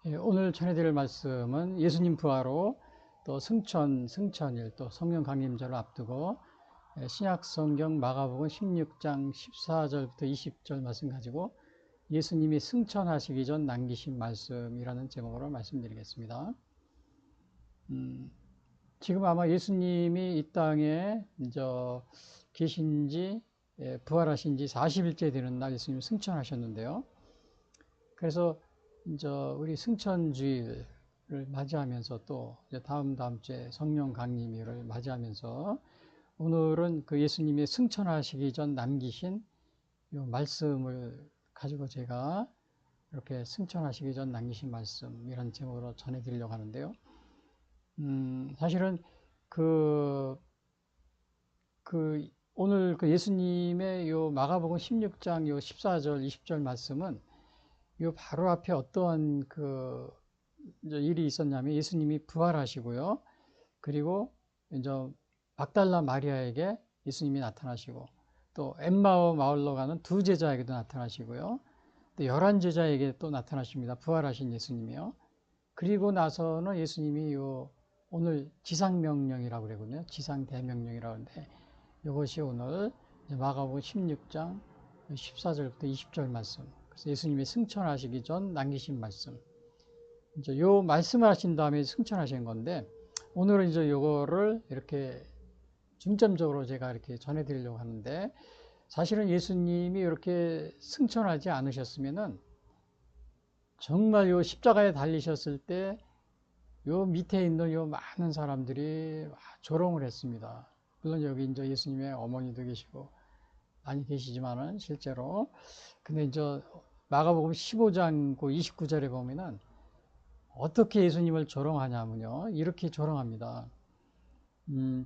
오늘 전해드릴 말씀은 예수님 부활로 또 승천일, 또 성령 강림절을 앞두고 신약 성경 마가복음 16장 14절부터 20절 말씀 가지고 예수님이 승천하시기 전 남기신 말씀이라는 제목으로 말씀드리겠습니다. 지금 아마 예수님이 이 땅에 계신 지, 부활하신 지 40일째 되는 날 예수님이 승천하셨는데요. 그래서 우리 승천주일을 맞이하면서 또 다음 주에 성령 강림일을 맞이하면서 오늘은 그 예수님이 승천하시기 전 남기신 이 말씀을 가지고 제가 이렇게 승천하시기 전 남기신 말씀이라는 제목으로 전해드리려고 하는데요. 사실은 오늘 예수님의 요 마가복음 16장 요 14절, 20절 말씀은 요 바로 앞에 어떠한 일이 있었냐면 예수님이 부활하시고요. 그리고 이제 막달라 마리아에게 예수님이 나타나시고 또 엠마오 마을로 가는 두 제자에게도 나타나시고요. 또 11제자에게 또 나타나십니다. 부활하신 예수님이요. 그리고 나서는 예수님이 오늘 지상명령이라고 그러거든요. 지상대명령이라고 하는데 이것이 오늘 마가복음 16장 14절부터 20절 말씀. 그래서 예수님이 승천하시기 전 남기신 말씀. 요 말씀을 하신 다음에 승천하신 건데, 오늘은 요거를 이렇게 중점적으로 제가 이렇게 전해드리려고 하는데, 사실은 예수님이 이렇게 승천하지 않으셨으면은, 정말 요 십자가에 달리셨을 때, 요 밑에 있는 요 많은 사람들이 조롱을 했습니다. 물론 여기 예수님의 어머니도 계시고, 많이 계시지만은 실제로. 근데 마가복음 15장 29절에 보면은 어떻게 예수님을 조롱하냐면요. 이렇게 조롱합니다.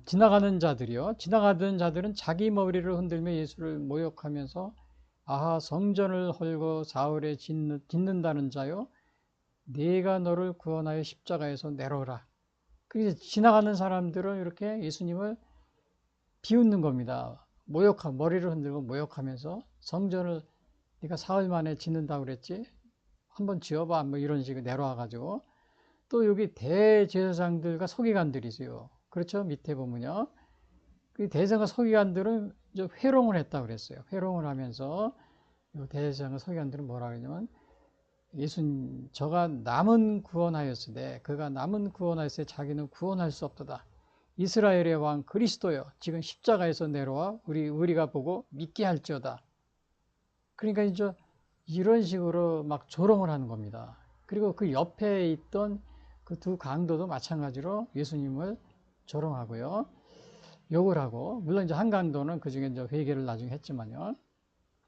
지나가던 자들은 자기 머리를 흔들며 예수를 모욕하면서 아하 성전을 헐고 사흘에 짓는다는 자요. 네가 너를 구원하여 십자가에서 내려오라. 그래서 지나가는 사람들은 이렇게 예수님을 비웃는 겁니다. 머리를 흔들고 모욕하면서 성전을 네가 사흘 만에 짓는다고 그랬지? 한번 지어봐. 뭐 이런 식으로 내려와가지고. 또 여기 대제사장들과 서기관들이 있어요. 그렇죠? 밑에 보면요. 그 대제사장과 서기관들은 이제 회롱을 했다고 그랬어요. 회롱을 하면서 대제사장과 서기관들은 뭐라 그러냐면 저가 남은 구원하였으되 그가 남은 구원하였으되 자기는 구원할 수 없도다. 이스라엘의 왕 그리스도여 지금 십자가에서 내려와 우리가 보고 믿게 할지어다. 그러니까 이런 식으로 막 조롱을 하는 겁니다. 그리고 그 옆에 있던 그 두 강도도 마찬가지로 예수님을 조롱하고요. 욕을 하고, 물론 한 강도는 그 중에 회개를 나중에 했지만요.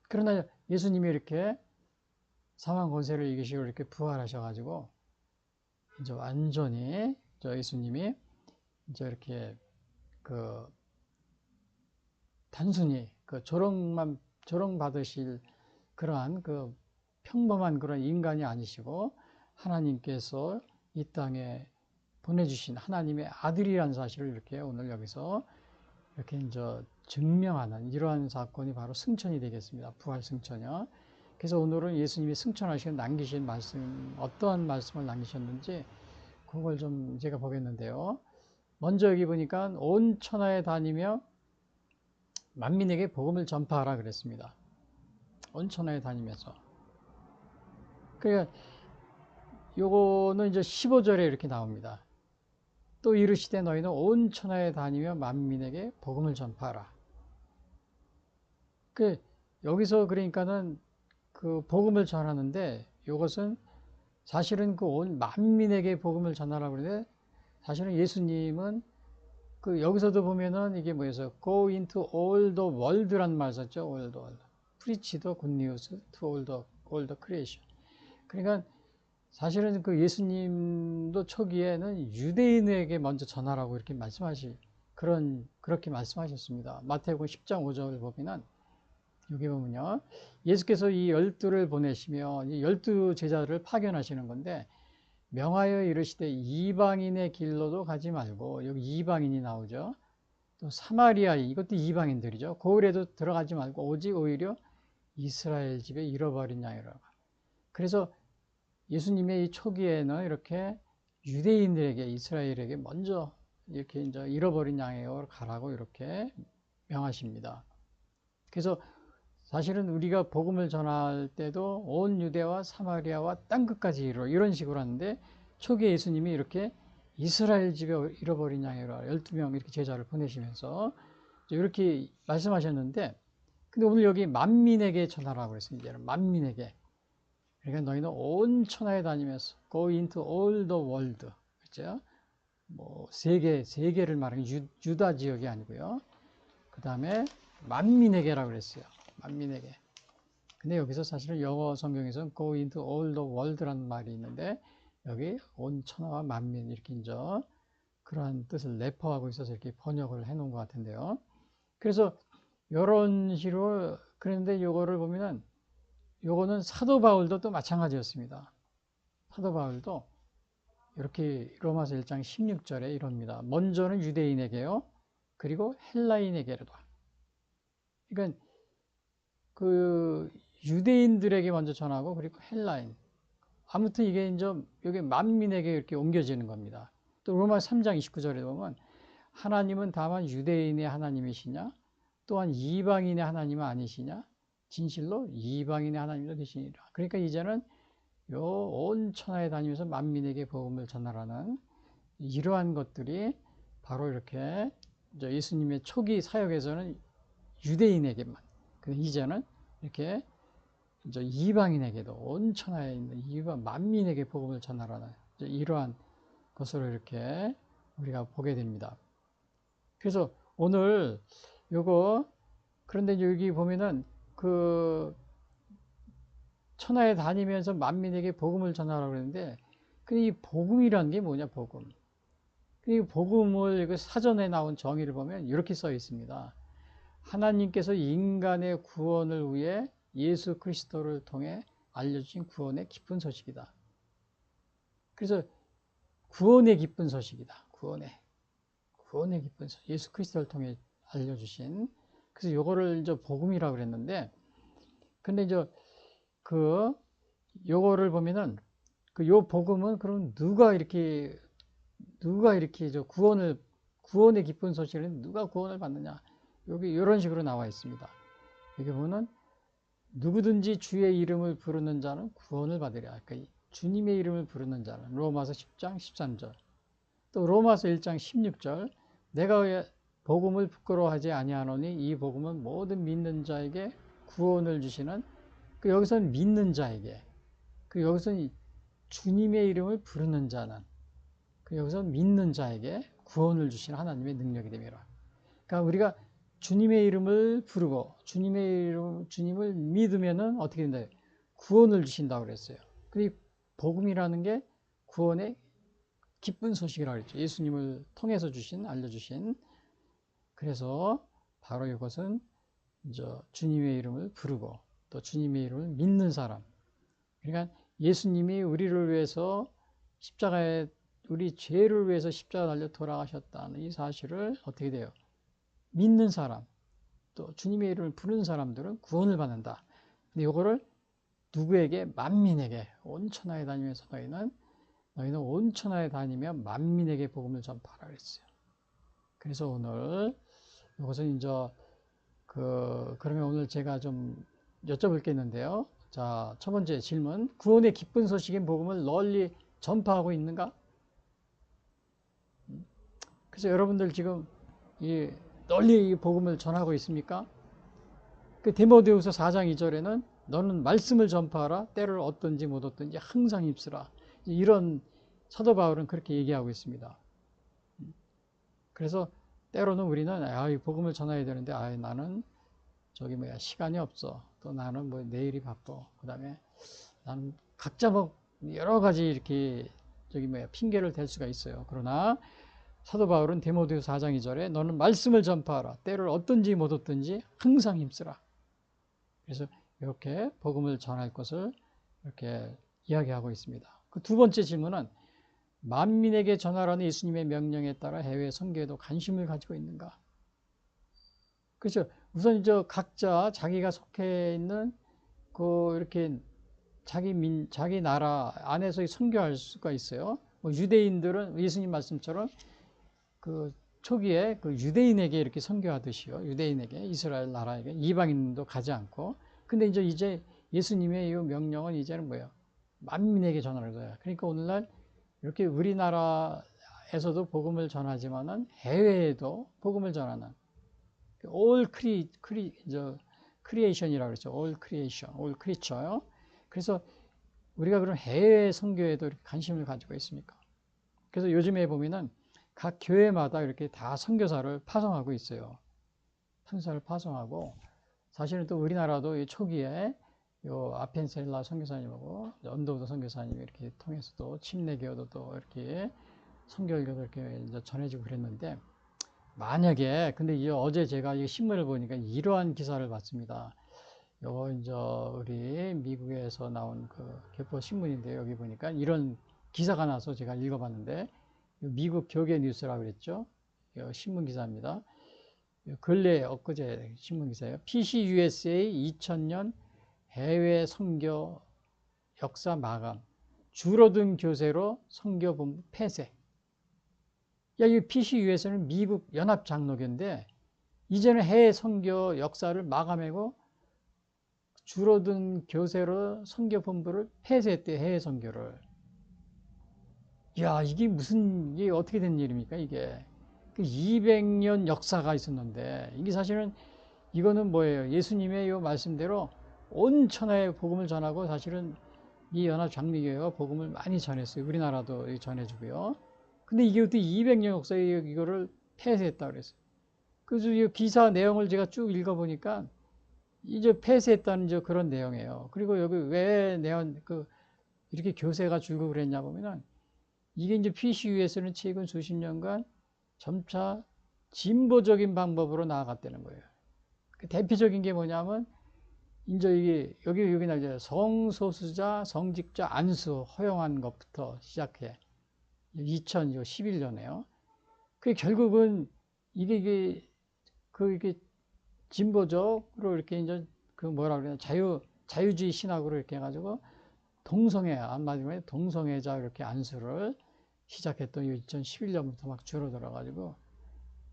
그러나 예수님이 이렇게 사망 권세를 이기시고 이렇게 부활하셔가지고, 완전히 예수님이 이렇게 단순히 조롱받으실 그러한 평범한 그런 인간이 아니시고 하나님께서 이 땅에 보내주신 하나님의 아들이라는 사실을 이렇게 오늘 여기서 이렇게 증명하는 이러한 사건이 바로 승천이 되겠습니다. 부활 승천이요. 그래서 오늘은 예수님이 승천하시고 남기신 말씀, 어떠한 말씀을 남기셨는지 그걸 좀 제가 보겠는데요. 먼저 여기 보니까 온 천하에 다니며 만민에게 복음을 전파하라 그랬습니다. 온 천하에 다니면서. 그러니까 요거는 15절에 이렇게 나옵니다. 또 이르시되 너희는 온 천하에 다니며 만민에게 복음을 전파하라. 여기서 그러니까는 복음을 전하는데 이것은 사실은 온 만민에게 복음을 전하라고 그러는데 사실은 예수님은 여기서도 보면은 이게 뭐예요? Go into all the world라는 말 썼죠. all the world. Preach the good news to all the creation. 그러니까 사실은 예수님도 초기에는 유대인에게 먼저 전하라고 이렇게 그렇게 말씀하셨습니다. 마태복음 10장 5절 보면은, 여기 보면요. 예수께서 이 12를 보내시며, 이 12 제자를 파견하시는 건데, 명하여 이르시되 이방인의 길로도 가지 말고, 여기 이방인이 나오죠. 또 사마리아, 이것도 이방인들이죠. 고을에도 들어가지 말고, 오직 오히려 이스라엘 집에 잃어버린 양이라고. 그래서 예수님의 이 초기에는 이렇게 유대인들에게, 이스라엘에게 먼저 이렇게 이제 잃어버린 양에게 가라고 이렇게 명하십니다. 그래서 사실은 우리가 복음을 전할 때도 온 유대와 사마리아와 땅끝까지 이르러 이런 식으로 하는데, 초기에 예수님이 이렇게 이스라엘 집에 잃어버린 양에게 12명 이렇게 제자를 보내시면서 이렇게 말씀하셨는데, 근데 오늘 여기 만민에게 전하라고 그랬습니다. 이제는 만민에게. 그러니까 너희는 온 천하에 다니면서 go into all the world. 그렇죠? 뭐 세계를 말하는 유다 지역이 아니고요. 그 다음에 만민에게라고 그랬어요. 만민에게. 근데 여기서 사실은 영어 성경에서는 go into all the world라는 말이 있는데, 여기 온 천하와 만민 이렇게 이제 그러한 뜻을 내포하고 있어서 이렇게 번역을 해 놓은 것 같은데요. 그래서 이런 식으로, 그런데 요거를 보면은 요거는 사도 바울도 또 마찬가지였습니다. 사도 바울도 이렇게 로마서 1장 16절에 이럽니다. 먼저는 유대인에게요. 그리고 헬라인에게로다. 그러니까 그 유대인들에게 먼저 전하고, 그리고 헬라인. 아무튼 이게 이제 여기 만민에게 이렇게 옮겨지는 겁니다. 또 로마 3장 29절에 보면 하나님은 다만 유대인의 하나님이시냐? 또한 이방인의 하나님은 아니시냐? 진실로 이방인의 하나님도 되시니라. 그러니까 이제는 요 온 천하에 다니면서 만민에게 복음을 전하라는 이러한 것들이 바로 이렇게 예수님의 초기 사역에서는 유대인에게만, 이제는 이렇게 이방인에게도 온 천하에 있는 이방 만민에게 복음을 전하라는 이러한 것으로 이렇게 우리가 보게 됩니다. 그래서 오늘 요거, 그런데 여기 보면은 그 천하에 다니면서 만민에게 복음을 전하라고 그러는데, 이 복음이란 게 뭐냐, 복음. 이 복음을 사전에 나온 정의를 보면 이렇게 써 있습니다. 하나님께서 인간의 구원을 위해 예수 그리스도를 통해 알려주신 구원의 기쁜 소식이다. 그래서 구원의 기쁜 소식이다. 구원의 기쁜 소식. 예수 그리스도를 통해 알려주신. 그래서 요거를 이제 복음이라고 그랬는데, 근데 이제 요거를 보면은 요 복음은 그럼 누가 이렇게 구원의 기쁜 소식을 누가 구원을 받느냐. 여기 이런 식으로 나와 있습니다. 여기 보면 누구든지 주의 이름을 부르는 자는 구원을 받으리라. 그러니까 주님의 이름을 부르는 자는 로마서 10장 13절. 또 로마서 1장 16절. 내가 복음을 부끄러워하지 아니하노니 이 복음은 모든 믿는 자에게 구원을 주시는, 여기서는 믿는 자에게, 여기서는 주님의 이름을 부르는 자는, 여기서 믿는 자에게 구원을 주시는 하나님의 능력이 됩니다. 그러니까 우리가 주님의 이름을 부르고 주님을 믿으면은 어떻게 된다? 구원을 주신다고 그랬어요. 그 복음이라는 게 구원의 기쁜 소식이라고 그랬죠. 예수님을 통해서 알려주신. 그래서 바로 이것은 이제 주님의 이름을 부르고 또 주님의 이름을 믿는 사람. 그러니까 예수님이 우리를 위해서 십자가에, 우리 죄를 위해서 십자가 달려 돌아가셨다는 이 사실을 어떻게 돼요? 믿는 사람, 또 주님의 이름을 부르는 사람들은 구원을 받는다. 근데 이거를 누구에게? 만민에게. 온 천하에 다니면서 너희는 온 천하에 다니며 만민에게 복음을 전파하라 그랬어요. 그래서 오늘 이것은 이제 그러면 오늘 제가 좀 여쭤볼 게 있는데요. 자, 첫 번째 질문. 구원의 기쁜 소식인 복음을 널리 전파하고 있는가? 그래서 여러분들 지금 널리 이 복음을 전하고 있습니까? 디모데후서 4장 2절에는 너는 말씀을 전파하라. 때를 얻든지 못 얻든지 항상 힘쓰라. 이런 사도 바울은 그렇게 얘기하고 있습니다. 그래서 때로는 우리는 이 복음을 전해야 되는데 나는 시간이 없어. 또 나는 내일이 바빠. 그다음에 나는 각자 여러 가지 이렇게 핑계를 댈 수가 있어요. 그러나 사도 바울은 디모데후서 4장 2절에 너는 말씀을 전파하라. 때를 얻든지 못 얻든지 항상 힘쓰라. 그래서 이렇게 복음을 전할 것을 이렇게 이야기하고 있습니다. 그 두 번째 질문은 만민에게 전하라는 예수님의 명령에 따라 해외 선교에도 관심을 가지고 있는가? 그렇죠. 우선 각자 자기가 속해 있는 이렇게 자기 나라 안에서 선교할 수가 있어요. 뭐 유대인들은 예수님 말씀처럼 그 초기에 그 유대인에게 이렇게 선교하듯이요. 유대인에게, 이스라엘 나라에게, 이방인도 가지 않고. 근데 이제 예수님의 이 명령은 이제는 뭐예요? 만민에게 전하는 거예요. 그러니까 오늘날 이렇게 우리나라에서도 복음을 전하지만은 해외에도 복음을 전하는 all creation이라고 그랬죠. all creation, all creature요. 그래서 우리가 그런 해외 선교에도 이렇게 관심을 가지고 있습니까? 그래서 요즘에 보면은 각 교회마다 이렇게 다 선교사를 파송하고 있어요. 선교사를 파송하고, 사실은 또 우리나라도 이 초기에 요 아펜셀라 선교사님하고 언더우드 선교사님 이렇게 통해서도 침례교도 또 이렇게 선교교도 이렇게 이제 전해지고 그랬는데, 만약에 근데 이제 어제 제가 이 신문을 보니까 이러한 기사를 봤습니다. 요 이제 우리 미국에서 나온 그 교포 신문인데, 여기 보니까 이런 기사가 나서 제가 읽어봤는데, 미국 교계 뉴스라고 그랬죠. 신문 기사입니다. 근래 엊그제 신문 기사예요. PCUSA 2000년 해외 선교 역사 마감. 줄어든 교세로 선교본부 폐쇄. 야, 이 PCUSA는 미국 연합 장로교인데 이제는 해외 선교 역사를 마감하고 줄어든 교세로 선교본부를 폐쇄했대, 해외 선교를. 야, 이게 어떻게 된 일입니까, 이게? 200년 역사가 있었는데, 이게 사실은, 이거는 뭐예요? 예수님의 이 말씀대로 온 천하에 복음을 전하고, 사실은 이 연합장미교회가 복음을 많이 전했어요. 우리나라도 전해주고요. 근데 이게 어떻게 200년 역사에 이거를 폐쇄했다 그랬어요. 그래서 이 기사 내용을 제가 쭉 읽어보니까, 이제 폐쇄했다는 이제 그런 내용이에요. 그리고 여기 왜 이렇게 교세가 줄고 그랬냐 보면은, 이게 이제 PCU에서는 최근 수십 년간 점차 진보적인 방법으로 나아갔다는 거예요. 그 대표적인 게 뭐냐면, 이제 이게, 여기 나오죠. 성소수자, 성직자 안수 허용한 것부터 시작해. 2011년에요. 그 결국은 이게 진보적으로 이렇게 이제 그 뭐라 그래야, 자유주의 신학으로 이렇게 해가지고 동성애, 한마디로 동성애자 이렇게 안수를 시작했던 2011년부터 막 줄어들어가지고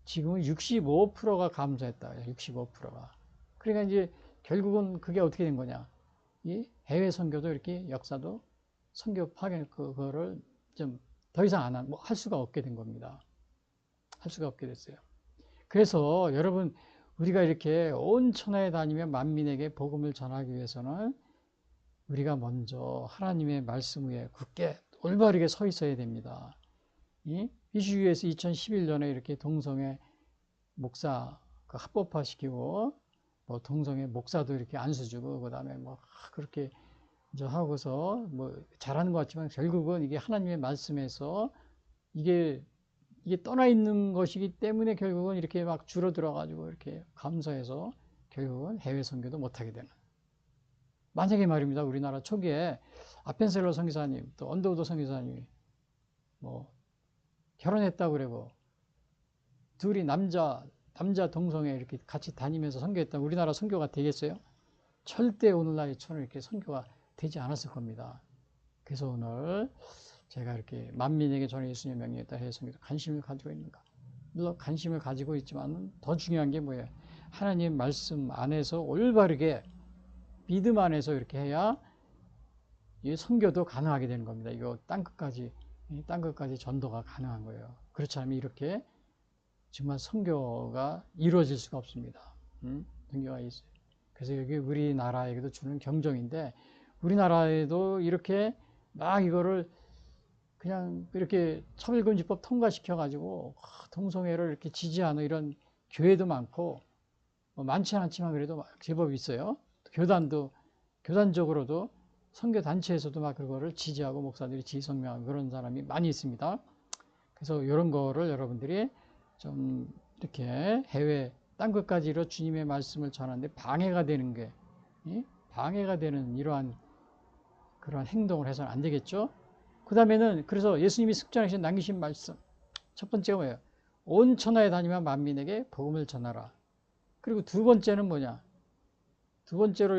지금은 65%가 감소했다. 65%가. 그러니까 이제 결국은 그게 어떻게 된 거냐. 이 해외 선교도 이렇게 역사도 선교 파견 그거를 좀 더 이상 할 수가 없게 된 겁니다. 할 수가 없게 됐어요. 그래서 여러분, 우리가 이렇게 온 천하에 다니며 만민에게 복음을 전하기 위해서는 우리가 먼저 하나님의 말씀 위에 굳게 올바르게 서 있어야 됩니다. PCU에서 2011년에 이렇게 동성애 목사 합법화시키고, 뭐 동성애 목사도 이렇게 안수 주고, 그 다음에 뭐 그렇게 이제 하고서 뭐 잘하는 것 같지만 결국은 이게 하나님의 말씀에서 이게 떠나 있는 것이기 때문에 결국은 이렇게 막 줄어들어 가지고 이렇게 감소해서 결국은 해외 선교도 못하게 되는. 만약에 말입니다, 우리나라 초기에 아펜셀러 선교사님 또 언더우드 선교사님이 뭐 결혼했다고 그러고 둘이 남자 동성애 이렇게 같이 다니면서 선교했다, 우리나라 선교가 되겠어요? 절대 오늘날 이처럼 이렇게 선교가 되지 않았을 겁니다. 그래서 오늘 제가 이렇게 만민에게 전해 예수님의 명령에 따라 해외 선교에 관심을 가지고 있는가? 물론 관심을 가지고 있지만 더 중요한 게 뭐예요? 하나님 말씀 안에서 올바르게 믿음 안에서 이렇게 해야 이 선교도 가능하게 되는 겁니다. 이거 땅끝까지 전도가 가능한 거예요. 그렇지 않으면 이렇게 정말 선교가 이루어질 수가 없습니다. 선교가 있어요. 그래서 여기 우리나라에게도 주는 경종인데, 우리나라에도 이렇게 막 이거를 그냥 이렇게 차별금지법 통과시켜가지고 동성애를 이렇게 지지하는 이런 교회도 많고, 뭐 많지 않지만 그래도 제법 있어요. 교단적으로도 선교단체에서도 막 그거를 지지하고 목사들이 지지성명하고 그런 사람이 많이 있습니다. 그래서 이런 거를 여러분들이 좀 이렇게 해외 땅끝까지로 주님의 말씀을 전하는데 방해가 되는 게, 방해가 되는 이러한 그런 행동을 해서는 안 되겠죠. 그 다음에는 그래서 예수님이 숙전하신 남기신 말씀 첫 번째가 뭐예요? 온 천하에 다니며 만민에게 복음을 전하라. 그리고 두 번째는 뭐냐? 두 번째로